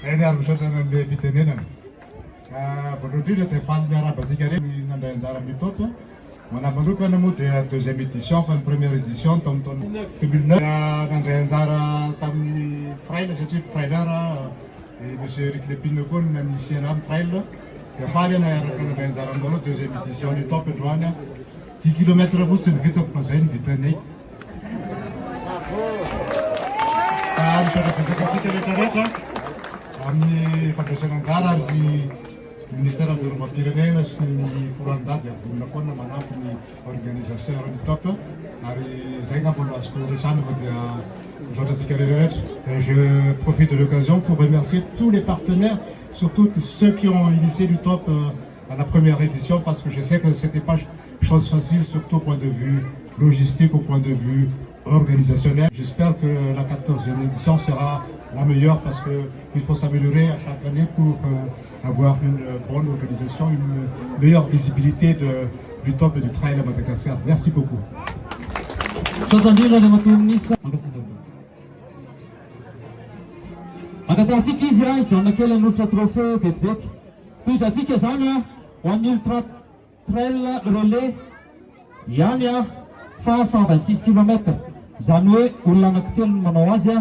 eny ary misaotra an'le fitenenana. Voalohany indrindra dia faly miaraba asika reny nandray anjara mitoto. Mana manokana moa dia deuxième édition fa ny première édition tamin'ny taona 2009 nandray anjara tamin'ny trail satria trailer monsieur Eric Lepine koa nanisy ana amin'ny trail dia faly ana araka nandray anjara amin'izao deuxième édition ny top androany 10 km fotsiny vitako fa zay ny vitanay. Misaotra rehetrarehetra amin'ny fampiasana anjara ary ministère environnement-pirenena sy ny forandady avonina foana manampy ny organisateur ny top ary zay ngamba no azoko resana fa dia misaotra antsika rehetrarehetra. Je profite de l'occasion pour remercier tous les partenaires, surtout ceux qui ont initié du top à la première édition parce que je sais que c'était pas chose facile, surtout au point de vue logistique, au point de vue organisationnel. J'espère que la 14e édition sera la meilleure parce qu'il faut s'améliorer à chaque année pour avoir une bonne organisation, une meilleure visibilité du top et du trail à Madagascar. Merci beaucoup. Akatatsika izy hijanona kely hanolotra trophée vetivety toy izantsika zany ho an'ny ultra trail relais ihany fa 126 km zany hoe olona anankitelo no manao azy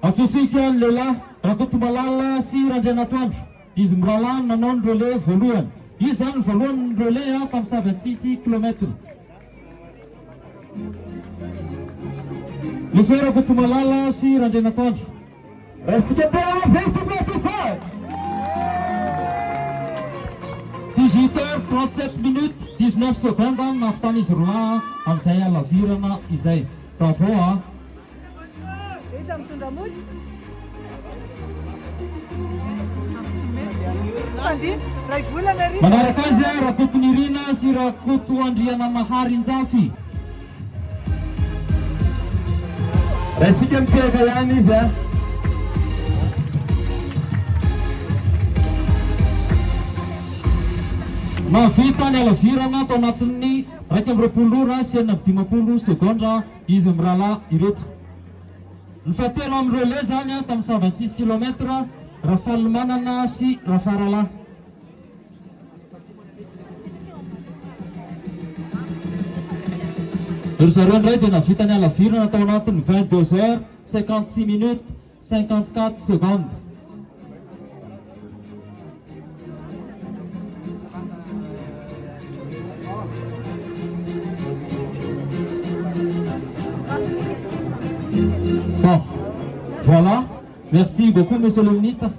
atsotsika ny lehilahy Rakotomalala sy Randrianatoandro izy mirahalahy nanao ny relais voalohany izy zany ny voalohany relais tamin'ny 126 km. Monsieur Rakotomalala sy Randrianatoandro. Est-ce que tu as fait tout plaisir? 18h37 minutes 19 secondes nahavitan'izy izy roa amin'izay alavirana izay. Bravo manaraka azy Rakoto Nirina sy Rakoto Andriana Maharinjafy. Raisika miteka ihany izy Mavita ny alavirana tao anatin'ny 2 ora sy 15 segondra izy mirahalahy ireto. Ny fahatelo amin'ny relais zany tamin'ny 126 km Rafaly Manana sy Rafaralahy. Ry zareo indray dia navita ny alavirana tao anatin'ny 22h56 minutes 54 secondes. Bon, voilà. Merci beaucoup, monsieur le ministre.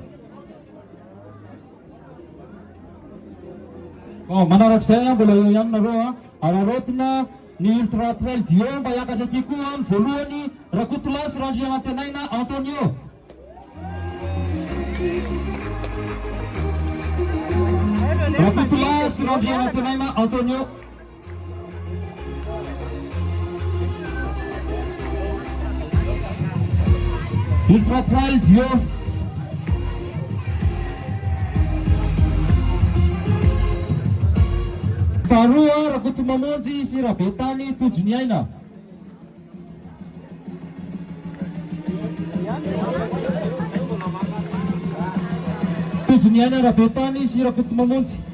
Bon, manarak'izay mbola eo ihany nareo ary arotina ny ultra trail dio mba hiakatra aty koa ny voalohany Rakotolahy sy Randrianantenaina Antonio. Rakotolahy sy Randrianantenaina Antonio. Ultra trail dio. Faharoa Rakoto Mamonjy sy Rabetany Tojony Aina. Tojony Aina Rabetany sy Rakoto Mamonjy.